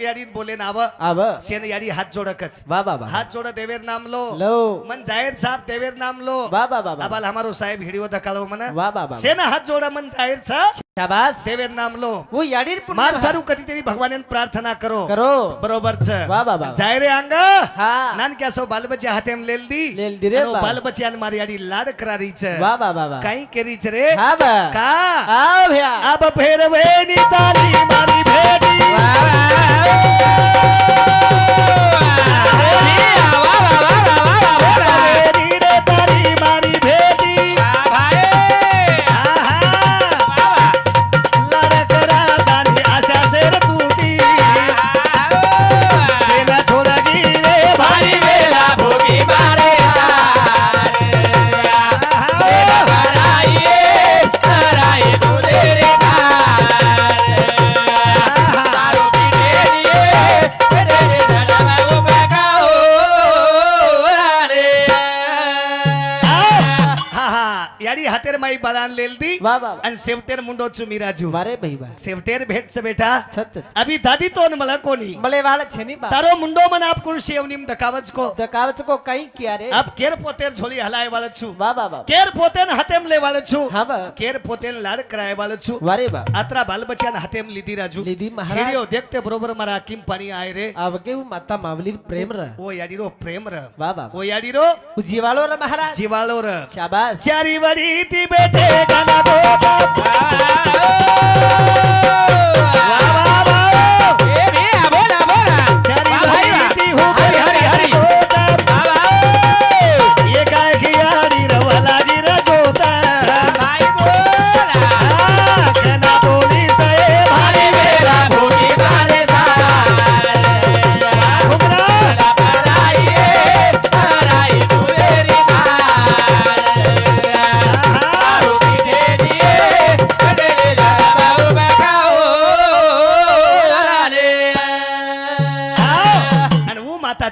याडी बोले नाव आव शेन याडी हात जोडकच वा बा बा हात जोड़ देवेर नाम लो लो मन जाहिर साहब देवेर नाम लो वा बा बा बा अबाल हमारो साहेब हिडियो दकालो मन वा बा बा शेन हात जोड़ा मन जाहिर साहब शाबाश देवेर नाम लो वो याडीर पुण्य मार सारू कधी तरी भगवान प्रार्थना करो करो बरोबर छ वा बा बा जाहिर अंग हा नान क्या सो बाल बच्चे हातेम लेल दी रे आणि बा बाल बच्चे आणि मारी याडी लाड करारी छ वा बा बा बा काही केरी छ रे हा बा का आओ भैया अब फेर वेनी तारी मारी भेटी वा वेनी रे तारी मारी भेटी लाड करा दानी आशा शेर टूटी सेना छोड़ा गिरे भाई वेला भोगी मारे याडी हातेर माई बालान लेल दी वा बा आणि सेवटेर मुंडो चुमी राजू मारे भाई बा सेवटेर भेटच बेटा छत अभी दादी तो मला कोणी मले वाला छेनी बा तारो मुंडो मन आप कोण शेवनीम दकावच को दकावच को कहीं किया रे अब केर पोतेर झोली हलाय वाला छु वा बा बा केर पोतेन हातेम ले वाला छु हा बा केर पोतेन लाड कराय वाला छु वारे बा आत्रा बाल बच्चान हातेम लिदी राजू लिदी महाराज हिडियो देखते बरोबर मारा किम पाणी आय रे अब के वो माता मावली प्रेम र ओ याडीरो प्रेम र वा बा ओ याडीरो जीवालो र महाराज जीवालो र शाबाश चारी वडी ती बेटे गाना दो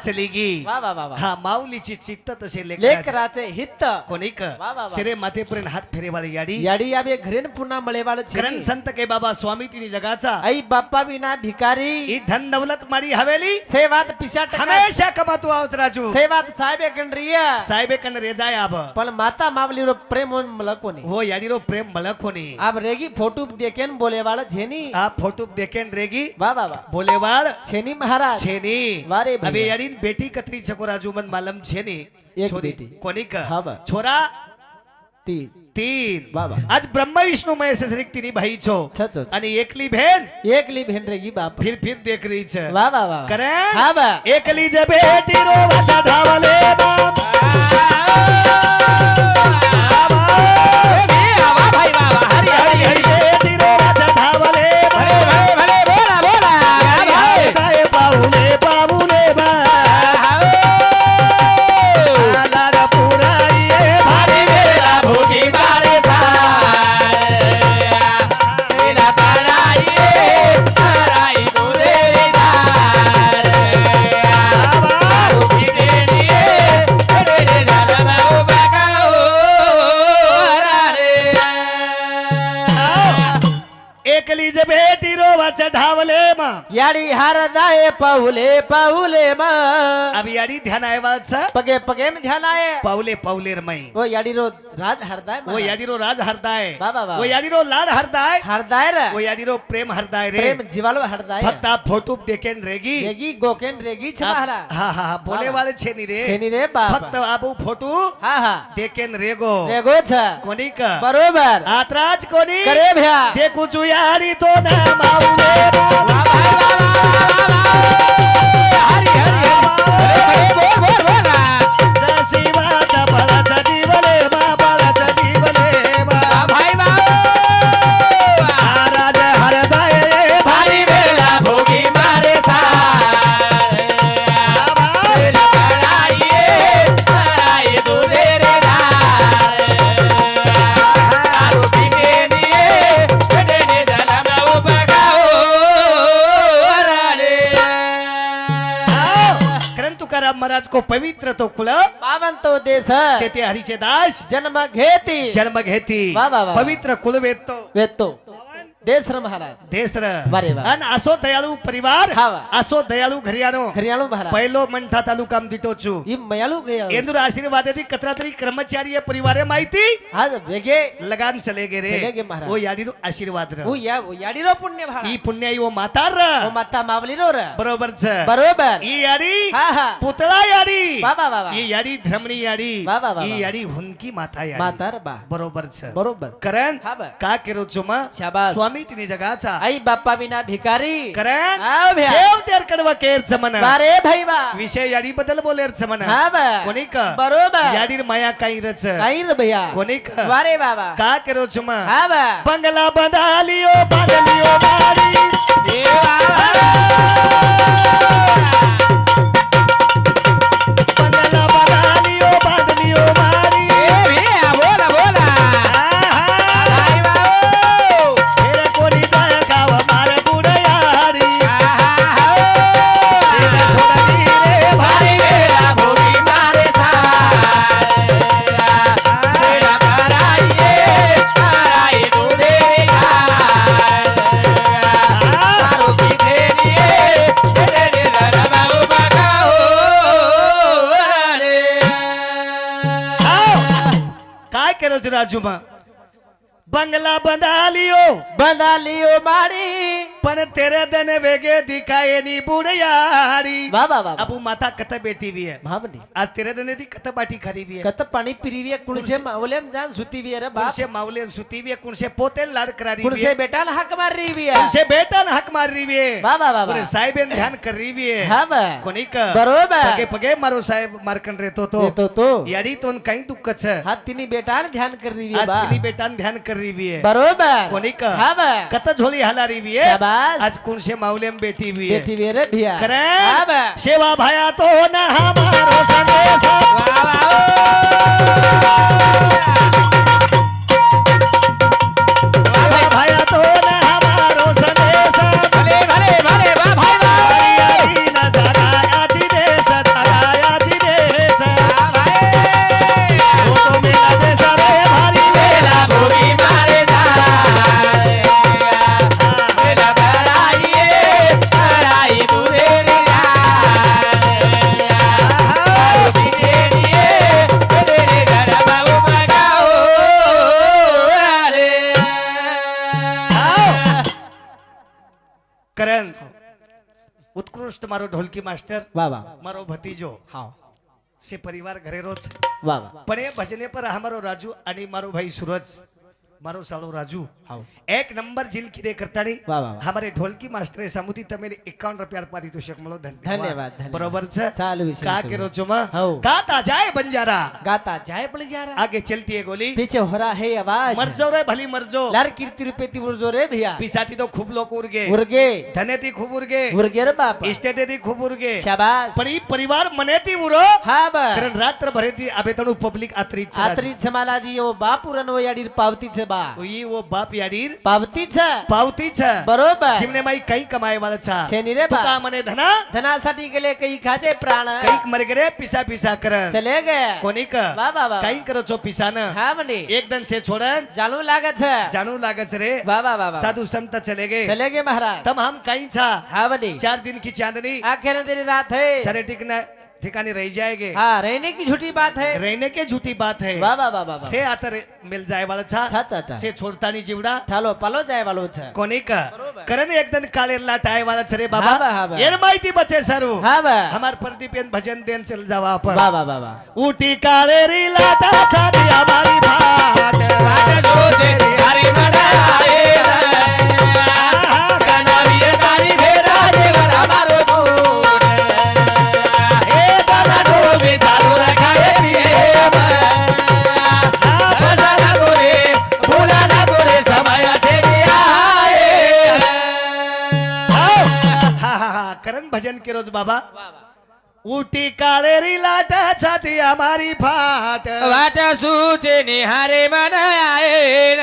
चली गी वा वा वा वा हा माऊलीची चित्त तसे लेकराचे हित कोणीक वा वा वा शिरे माथेपर्यंत हात फेरेवाली याडी याडी याबे घरेन पुन्हा मळेवाळ ग्रंथ संत के बाबा स्वामी तिनी जगाचा आई बाप्पा विना भिकारी ई धन दौलत मारी हवेली सेवात पिशाट हमेशा कमातो आवत राजू सेवात साहेब कंड्रिया साहेब कन रेजाय आब पण माता मावली रो प्रेम मलकोनी वो याडी रो प्रेम मलकोनी अब रेगी फोटो देखेन बोलेवाळ झेनी आ फोटो देखेन रेगी वा वा वा बोलेवाल छेनी महाराज छेनी वारे भैया। अबे याडी बेटी कतरी छको राजू मन मालम छेनी एक छोरी बेटी। कोणीक हा बा। छोरा तीन तीन वा वा आज ब्रह्मा विष्णु महेश श्री तिनी भाई छो छत छत। आणि एकली बहन एकली भेन रेगी बाप फिर देख रही छ वा वा वा करे हा बा एकली जे बेटी रो वाचा धावले बाप भाई बाबा हरी हरी हरी बेटी रो वाचा धावले भले बोला बोला काय पाहुणे पाहुणे बा लाड पुराई भारी वेळा भोगी बारे सारा पराई पराई तुझे दार भोगी देनिए रे दादा बगाओ रे एकली जे बेटी रो वाचा धावले मा याडी हरदाय पाऊले पाऊले म अब याडी ध्यान आहे वाचा पगे पगे में ध्यान आए पावले पावले रमई वो याडी रो राज हरदाय वो याडी रो राज हरदाय वा वा वा। वो याडी रो लाड हरदाय हरदाय रे वो याडी रो प्रेम हरदाय रे प्रेम जीवालो हरदाय फक्त आप फोटो देखेन रेगी रेगी गोकेन रेगी छमारा हा हा हा बोले वा वा। वाले छेनी रे छेनी रे बाप फक्त आबू फोटो हा हा देखेन रेगो रेगो छ कोणी का बरोबर आत्राज कोणी करे भ्या देखू चु यारी तो ना माऊले हरी हरी बोल बोल बोला जसी वाट बळाचा जीवले मा बळाचा जीवले मा भाई बाबा राज हरदाय भारी वेला भोगी मारे सारे वेला पराई तुझे रे दार आरो बिगेनिए देने दलम बगाओ रे कारण तुकाराम महाराज को पवित्र तो कुल पावन तो देश तेथे हरीचे दास जन्म घेती जन्म घेती वा वा वा। पवित्र कुल वेदतो वेतो देश रे महाराज देश र वारे वा. आणि असो दयाळू परिवार हा वा. असो दयाळू घरियानो घरियाळू महाराज पहिलो मंठा तालुकाम दितो छु ही मयाळू गया ಎಂದ್ರು ಆಶೀರ್ವಾದದಿ ಕತ್ರಾತರಿ कर्मचारी परिवार माहिती आज वेगे लगान चले गे रे चले गे महाराज. ओ याडीरो आशीर्वाद र वो याडीरो पुण्य ಈ महाराज पुण्य ओ मातार र वो माता मावलीरो रे बरोबर छ बरोबर ಈ याडी हा हा पुतळा याडी बाबा बाबा ಈ याडी धर्मणी याडी वा, वा, वा, ಈ वा. याडी हुनकी माता याडी मातार बा बरोबर छ बरोबर करण हा बा. का केरो चुमा शाबास. स्वामी तिने जगाचा आई बाप्पा विना भिकारी करण हा भ्या. सेव तेर कडवा केर चमन बारे भाई बा विषय याडी बदल बोलेर चमन हा बा कोणी का बरोबर याडीर माया काही रच काही रे भैया कोणी का वारे बाबा का केरो चुमा हा बा बंगला बंधालियो बादलियो मारी ए बाबा बंगला बंधालियो बादलियो मारी ए भैया बोला बोला भाई बाबू तेरे कोणी दया खावा मारे बुडयारी तेरे छोडली रे भारी मेरा भोगी मारे तेरा कराइए कराई तू देगा सारो सीखे लिए तेरे रबाऊ बगाओ अरे काय केरो छु राजूमा बंगला बंधालियो बंदा लियो मारी पण तेरे दन वेगे दिखाए नी बुडयारी बाबा बाबा अबू माता कत बैठी हुई है महाबली आज तेरे दने दी कत बाटी खरी हुई है कत पाणी पिरीवी कुणसे मावलेम जान सुती वी रे बाप कुणसे मावले सुती हुई है कुणसे पोते लाड करारी हुई कुणसे है बेटा हक मार रही वी कुणसे बेटा न हक मार रही हुई है बाबा बाबा पूरे साहेबेन ध्यान कर रही हुई है हा बा कोणी का बरोबर पगे पगे मारो साहेब मारकन रेतो तो तो याडी तोन काही दुःख छ हा तिनी बेटा ध्यान कर रही वी आज बा तिनी बेटान ध्यान कर रही हुई है बरोबर कोणी का हा बा कत झोली हला रही हुई है शाबाश. आज कुणसे मावलेम बैठी हुई है बेटी वी रे भिया करे हा बा सेवा भाया तो न हमारो संदेश सेवा भाया तो न हमारो संदेश भले भले भले बा भाई बा यारी न जगायाची देश जगायाची देश हो तो मेरा देश रे भारी मेला भोगी मारे मेला कराइए कराई तू देगा सीखे लिए तेरे रबाऊ बगाओ अरे करण उत्कृष्ट मारो ढोलकी मास्टर बाबा मारो भतीजो हाँ से परिवार घरे रोज बाबा पण એ ભજને પર અમારો રાજુ અને મારો ભાઈ સુરજ મારો સાળો રાજુ हाँ એક નંબર જીલ કીધે કરતાડી વાહ, વાહ, વાહ. हमारे ढोलकी मास्टर सामुती તમે 51 રૂપિયા પારિતોષિક મળો धन्यवाद, ધન્યવાદ धन्यवाद. બરોબર છે ચાલુ વિશે કા શું? કેરો ચોમાં હઉ. ગાતા જાય બંજારા गाता जाए पड़ जा रहा आगे चलती है गोली पीछे हो रहा है आवाज मरजो रे भली मरजो लार कीर्ति रुपये ती उर्जो रे भैया पिसाती तो खूप लोक उरगे उर्गे धनेती खूप उरगे उर्गे रे बाप इष्टेती खूप उरगे शाबाश पण ई परिवार मनेती उरो हा बा कारण रात्र भरेती आबे तणू पब्लिक आतरी आतरी छमालाजी ओ बापू रन वो याडीर पावती छे बा ई वो बाप याडीर पावती छे पावती छ बरोबर जिमने माई काही कमाय वाला छा छे नी रे बा तुका मने धना धनासाठी गेले काही खाजे प्राण काही मर गेले पिसा पिसा कर चले गए कोणी का बा बा बा काही करो छो पिसान हा म्हणे एक दन से छोड़न जालू लागत छे जानू लागत रे बा बा बा बा साधु संत चले गए चले गए महाराज तब हम काही छा हा म्हणे 4 दिन की चांदनी आखिर तेरी रात है सारे टिकना ठिकाने रह जाएंगे हाँ रहने की झूठी बात है रहने के झूठी बात है वाह वाह वाह वाह से आतर मिल जाए वाला छा अच्छा अच्छा से छोड़ता नहीं जीवड़ा ठालो पालो जाए वालो छे कोणी का करण एक दिन काले लाटाय वाला छरे हा बाबा बा, हा बा. येर माहिती बचे सरू हाँ बा हमार प्रदीपेन भजन देन चल जावा आपण वाह वाह वाह वाह उठी काळे री लाटा छाती हमारी भाट हरी मनाए कनाविये तारी भेरा देवर हमारो दूर ए दादा डोबी चालू रखाए पिए बसा ना गोरे भूला ना गोरे समय छे आए हा हा हा करण भजन के रोज बाबा उठी काळे री लाटा छाती हमारी भाट वाट सूचे निहारे मन आए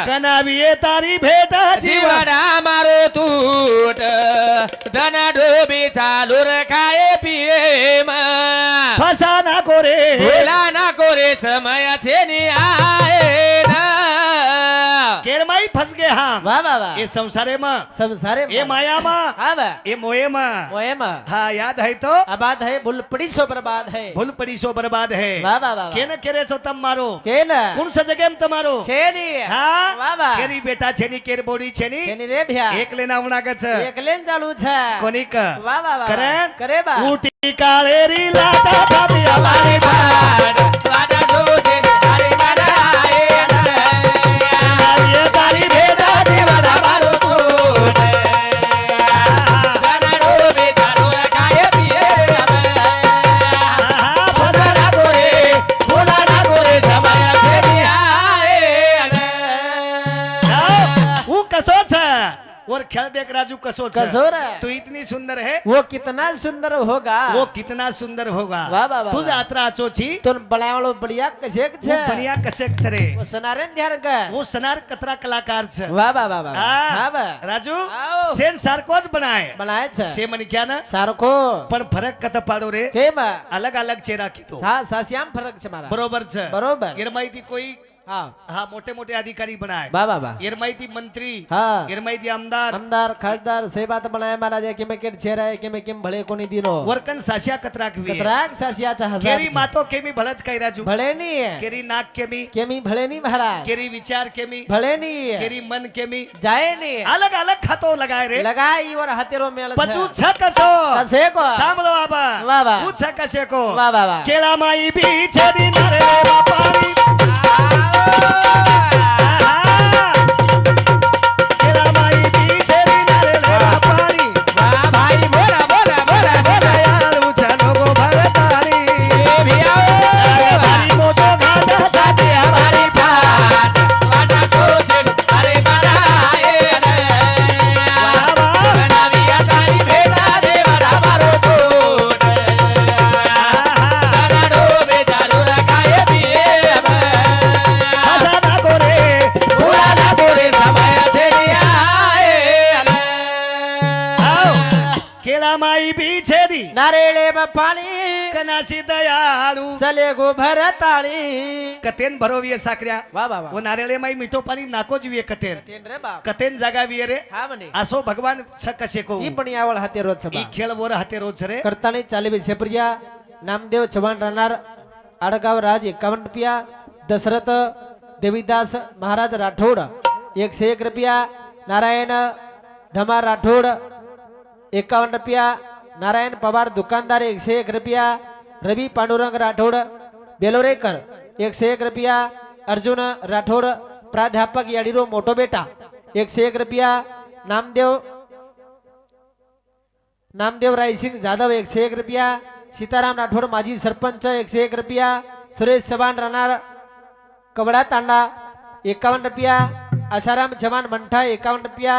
कनाविये तारी भेट जीवन जीवन मारो तूट धन डोबी चालू रखाए पिए फसा ना कोरे भूला ना कोरे समय छे नी आए केरमाई फंस गए हम વાહ વાહ વાહ એ સંસારેમાં સંસારે એ માયામાં હા બા એ મોહેમાં ઓએમાં હા યાદ હૈ તો આ બાત હે ભૂલ પડી છો બરબાદ હે ભૂલ પડી સો બરબાદ હૈ વાહ વાહ વાહ કેને કેરે છો તમ મારો કે ના કોણ સજગેમ તમારો છે ની હા વાહ વાહ કેરી બેટા છે ની કેર બોડી છે ની એની રે ભ્યા એક લેના ઉણાગ છે એક લેન ચાલુ છે કોનિક વાહ વાહ વાહ કરે કરે બા ઉટી કાળેરી લાટા છાતી અમારી ભાટ વાટા સોસે અરે મારા તારી એ તારી ભેદા દેવડા મારો કોટ ગણડો બેચારો ખાય પીએ આહા ફસરા ગોરે ભોલાના ગોરે સમય છે वो कसो छ और खेल देख राजू कसो छ कसो रे? तू इतनी सुंदर है वो कितना सुंदर होगा वो कितना सुंदर होगा वाह, वाह, वाह, तू वाह. यात्रा आचो छी तो बनावलो बढ़िया कशेक वो छे बढ़िया कसेक छ रे वो सनारेन ध्यान का वो सनार कतरा कलाकार छ वाह वाह वाह वाह हाँ हाँ बा राजू आओ. सेन सारको ज बनाए बनाए छे से मन क्या ना सारको पण फरक कत पाडो रे के बा अलग अलग चेहरा कीधो हाँ सासियाम फरक छे मारा बरोबर छ बरोबर. गिरमाईती कोई हाँ हाँ मोटे मोटे अधिकारी बनाए वाह वाह वाह गिरमाईती मंत्री हाँ गिरमाईती आमदार आमदार खासदार से बात बनाया महाराज के में के छेरा के में किम भले कोनी दिनो वर्कन सासिया कतरा कवी कतराक सासिया चा हजार केरी मातो केमी भलज कई राजू भले नहीं है केरी नाक केमी केमी भले नहीं महाराज केरी विचार केमी भले नहीं है केरी मन केमी जाए नहीं है अलग अलग खातो लगाए रे लगाई और हतेरो मेल पचू छ कसो कसे को સાંભળો આબા વાહ, વાહ. હું છ કશે કો वाह वाह वाह કેળામાં ઈ બી છે દી નરે બાપારી કેળામાં ઈ બી છે દી નરે બાપારી वाह भाई बोला बोला बोला बोला દયાળુ છે લોકો ભરતારી ये भी आओ મારી મોટો ગાડા સાથે हमारी बात वाटा सोचल अरे मारा વાહ વાહ बनाविया तारी भेड़ा देवड़ा मारो कोट गणडो बेचारो रखाए पिए હસા ના કોરે ભૂલા ના ગોરે સમય છે આવ કેળામાં ઈ બી છે દી નારેળે પાણી કનાસી દયાળુ ચલે ગો ભરતાળી કતેન ભરોવીએ સાકર્યા વાહ વાહ વાહ वो नारेले माई मीठो पानी नाको जीवे कतेन તેન રે બાપ कतेन जागा वीए रे હા મને आसो भगवान छ कसे को ઈ પણ આવળ હાતે રોજ ई સભા खेळ वोर हाते रोज रे કરતાણી ચાલીવી સેપરિયા નામદેવ ચવાણ રાનાર આડગાવ રાજ 51 રૂપિયા દશરથ દેવીદાસ મહારાજ રાઠોડ 101 રૂપિયા નારાયણ ધમા રાઠોડ 51 રૂપિયા નારાયણ પવાર દુકાનદાર 101 રૂપિયા રવિ પાંડુરંગ રાઠોડ બેલોરેકર 101 રૂપિયા अर्जुन राठोड प्राध्यापक याडीरो मोटो बेटा 101 रुपया नामदेव रायसिंग जाधव 101 रुपया सीताराम राठोड माजी सरपंच 101 रुपया सुरेश चव्हाण राहणार कवडा तांडा 51 रुपया आसाराम चव्हाण मंठा 51 रुपया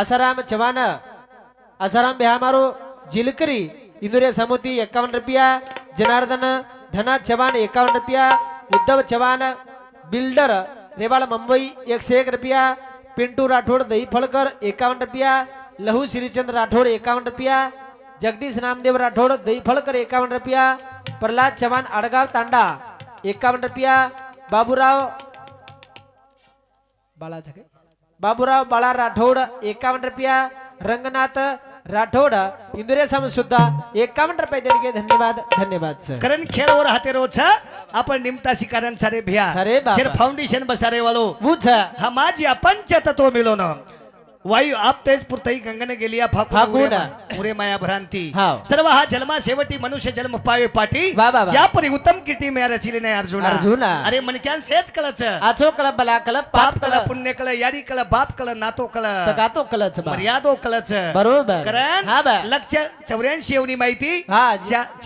आसाराम चव्हाण आसाराम बेहामारो जिलकरी इंदुरे समुती 51 रुपया जनार्दन धना चव्हाण 51 रुपया उद्धव चव्हाण बिल्डर रेवाड़ मुंबई 101 रुपया पिंटू राठोड दही फलकर 51 रुपया लहू श्रीचंद राठोड 51 रुपया जगदीश नामदेव राठोड दही फलकर 51 रुपया प्रहलाद चव्हाण आडगाव तांडा 51 रुपया बाबूराव बाळा राठोड 51 रुपया रंगनाथ राठोड इंदुरे सम सुद्धा 51 रुपये देणगे धन्यवाद धन्यवाद सर कारण खेळ वर हाते रोज छ आपण निमता शिकारण सारे भ्या सारे बाबा. शेर फाउंडेशन बसारे वालो बुझ हा माझी पंच तत्व मिलो ना वायू आप तेज पुरतई गंगन गेलिया फाकुण. उरे माया भ्रांती हाव. सर्व हा जन्मा शेवटी मनुष्य जन्म पावे पाटी वा, वा, वा. या परी उत्तम कीर्ती में रचिले नाही अर्जुना अर्जुना. अरे मनक्यान सेच कळच आचो कल बला कल पाप पाप कळ कल पुण्य कळ याडी कळ बाप कळ नातो कळ तकातो कलच बा मर्यादो कळच बरोबर कारण हा बा लक्ष 84 एवढी माहिती हा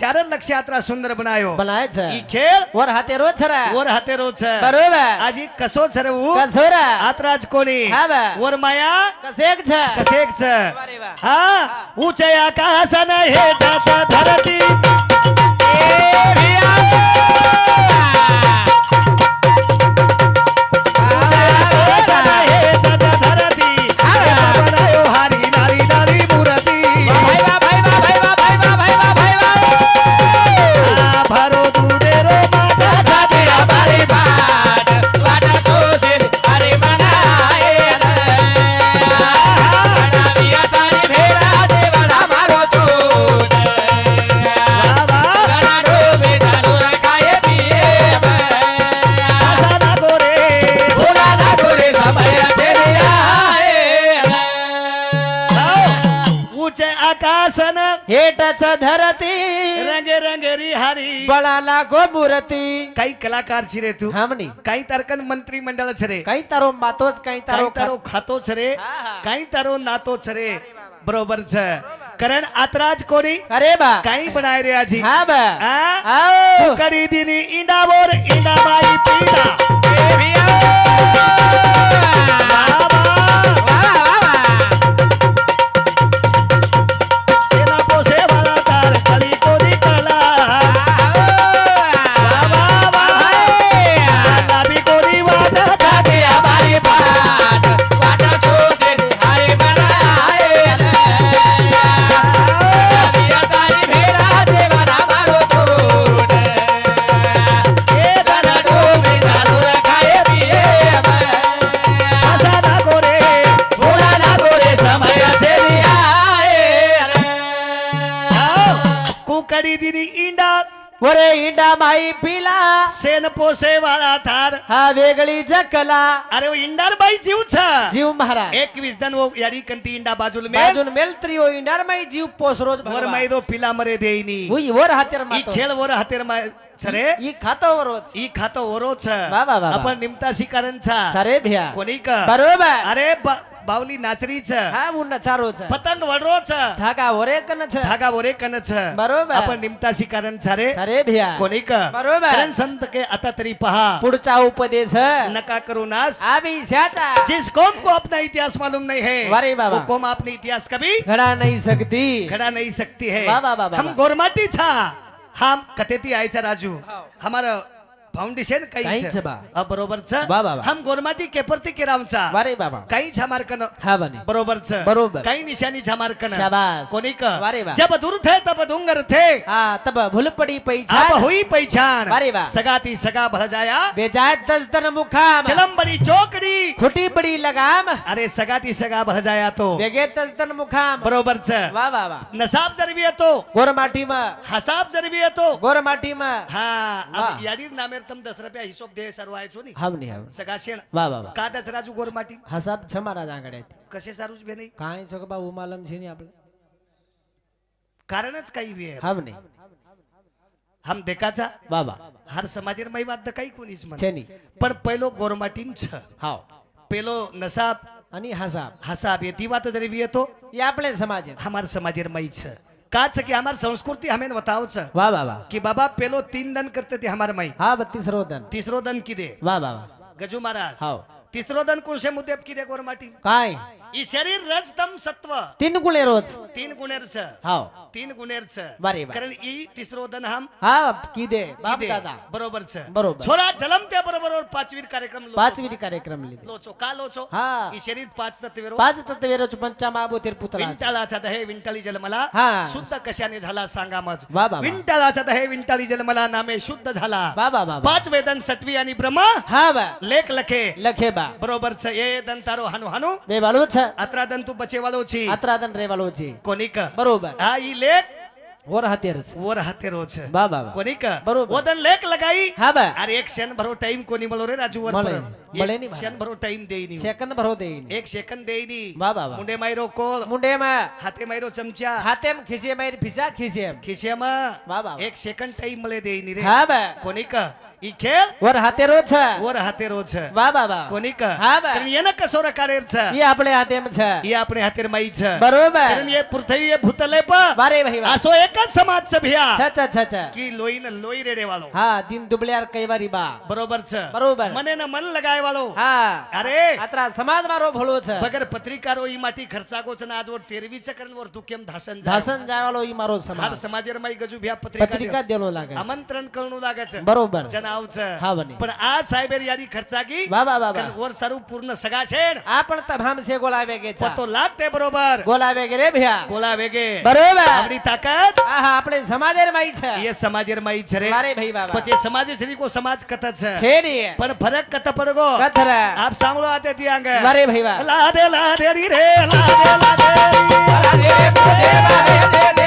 4 लक्ष यात्रा सुंदर बनायो बनायच ई खेळ वर हाते रोज छरा वर हाते रोज बरोबर आजी कसो सरवू कसोरा आत्राज कोणी हा बा वर माया कसेक छ कसेक छ अरे वा. हा ऊंचे आकाशन हे त्याचा धरती ऊंचे आकाशन हे त्याचा धरती हे बनायो हारी नारी नारी मूर्ती भरो दुधेरो माता जाते ऊंचे आकाशन हेटच धरती रंगे रंगेरी हारी बळाला गोमुरती काही कलाकार छी रे तू हमनी काही तारकन मंत्री मंडळ छ रे काही तारो मातोच काही काही तारो तारो खातोच रे हा, हा. काही तारो नातोच रे बरोबर छ कारण आतराज कोणी अरे बा काही बनाय रे आजी हा बा आ? आओ कडी दिनी इंडावर इंडाबाई पीडा सेना पोसे वाला तार कली कोणी कला लाभी कोणी वादा जाते हमारी बात वाटा छोसे हाय बनाए दिया तारी भेरा देवरा मारो तोड ए धना डोबे दारू खाए पिए आशा ना कोरे भोला लागो रे समय से कुकडी दिनी इंडा वरे इंडा माई पिला सेन पोसे वाला थार हा वेगळी जकला अरे वो इंडार बाई जीव छ जीव महाराज 21 दिन वो यारी कंती इंडा बाजूल में बाजून मेलत्री हो इंडार माई जीव पोस रोज वर मैदो पिला मरे देईनी हुई वर हातेर ई मातो खेळ वर हातेर मा छरे ई खातो वर रोज ई खातो ओरो छ वा, वा, वा, वा. आपण निमताशी कारण छ सारे भ्या कोणी का बरोबर अरे बावली नाचरी छ हा उन्न चारो छ पतंग वडरो छ धागा वरे कन छ धागा वरे कन छ बरोबर. आपण निमताशी कारण छ रे सारे भ्या कोणी का बरोबर. कारण संत के आता तरी पहा पुढचा उपदेश नका करू नास आभी शाचा जिस कौम को अपना इतिहास मालूम नहीं है वारे बाबा. वो कौम अपने इतिहास कभी घडा नाही सकती खड़ा नहीं सकती है वाह, वाह, वाह, वाह, हम वाह. गोरमाटी था हम कतेती आयचा राजू हमारा फाउंडेशन काहीच काही बा. बरोबर छ वाह, वाह, वाह. हम गोरमाटी केपरती के रामचा वारे बाबा काही छमार कन हा बने बरोबर छ बरोबर. काही निशानी छमार कन शाबास. कोणी का वारे वाह. जब दूर थे तब डूंगर थे हा तब भूल पडी अब पैछान हुई पहचान वारे वाह. सगाती सगा भर जाया बेजात दस्तन मुखाम चलम बड़ी चौकड़ी खुटी पडी लगाम अरे सगाती सगा भर जाया तो बेगे दस्तन मुखाम बरोबर छ वा वा वा नसाब जरवी येतो गोर माटी मा हसाब जरवी येतो गोर माटी मा हा वाह. अब याडीर नामेर तम 10 रुपया हिशोब दे सर्व आयचो नी हमनी हम सगाशेण वा वा वा का दसराजू गोरमाटी हसाब छमारा जांगडे कसे सारूच बे नाही काय છો કે બા ઉમાલમ છે ની આપણે कारणच काही वे हमनी हम देखाचा बाबा हर समाजेर माई वाद काही कोणीच म्हण છે ની पण पहिलो गोरमाटीन छ हाव पेलो नसाब आणि हसाब हसाब येती वात जरी वी येतो ये आपले समाज है हमार समाजेर माई छ का छ की हमार संस्कृती हमें बताओ छ वा वा वा कि बाबा पेलो 3 दन करते थे हमार माई हा 32 रोदन तिसरो दन की दे वा वा वा गजू महाराज हाव तिसरो दन कोणसे मुद्देब की दे गोरमाटी काय ई शरीर रज तम सत्व 3 गुणे रोज 3 गुणेर छ हाव 3 गुणेर छ बारे बा. कारण ई तिसरो दन हम हा की दे बाप की दे. दादा बरोबर छ बरोबर. छोरा जलम त्या बरोबर और पाचवीर कार्यक्रम लोचो. पाचवी कार्यक्रम लिहिले लोचो का लोचो हा. ई शरीर 5 तत्वेरो पाच तत्वेरोच पंचामाबोतीर पुतला विंटाळाचा दहे विंटाळी जन्मला हा. शुद्ध कशाने झाला सांगा मज वा वा वा. विंटाळाचा दहे विंटाळी जन्मला नामे शुद्ध झाला वा वा वा वा. 5 वेदन सत्वी आणि ब्रह्मा हा वा लेख लखे લખે બા बरोबर छ ये दन तारो हनु हनु બે વાળો છે अत्रा दन तू बचेवालो छी આત્રાદન રે વાળો છે कोणी का બરોબર हा ई लेख ઓર હતેર છે वो राहते रोज બા બા બા कोणी का बरोबर. वो दन लेख लगाई હા બા अरे एक क्षण भरो टाइम कोणी मला रे राजू वर મળે पर. મળે एक ની क्षण भरो टाइम देईनी સેકન્ડ ભરો દે एक सेकंद देईनी वा वा वा. मुंडे मायरो कोल મુંડે માં हाते मायरो चमचा હાથેમ ખીસે મારી ફિસા ખીસે खिशेमा वा वा वा. एक सेकंड टाइम मले देईनी रे હા બા कोणी का ई खेळ ઓર હાથેરો છે वो राहते रोज वा वा वा कोणी का हा बा. कारण येनं कसोर कारेर छ ये આપણે હાથેમ છે ये આપણે हातेर माई छ બરોબર कारण ये पृथ्वी ये भूतले प વારે ભાઈ વા असो एकच समाज छ भिया છ की लोई न लोई रेडे वालो હા દિન દુબળ્યાર કઈવારી બા बरोबर छ બરોબર मने न मन लगाय वालो હા अरे આત્રા સમાજ મારો ભલો છે बगर पत्रिकारो ई माटी खर्चागो छ आज वर 13 च करण वर दुकेम धासन जा ભાષણ જાવાલો ઈ મારો हर સમાજ समाजेर माई गजू भिया पत्रिका પત્રિકા દેલો લાગે છે. आमंत्रण करणू लागे छ બરોબર जनाव छ હા બની पण आ साहेबेर यादी खर्चागी वा वा वा वा कारण वर सारू पूर्ण सगा छेड આ પણ તભામ છે ગોલાવે કે છે पतो लागते बरोबर ગોલાવે કે રે ભ્યા गोला वेगे બરોબર आवडी ताकद આહા આપણે સમાજેર માઈ છે ये समाजेर माई छ रे મારે ભાઈ બાબા પછી समाज श्री को समाज कथ छ છે ની पण फरक कथ पडगो કથરા आप सांगलो आते ती अंग મારે ભાઈ બા लादे री रे लादे અલા રે પૂછે બારે દે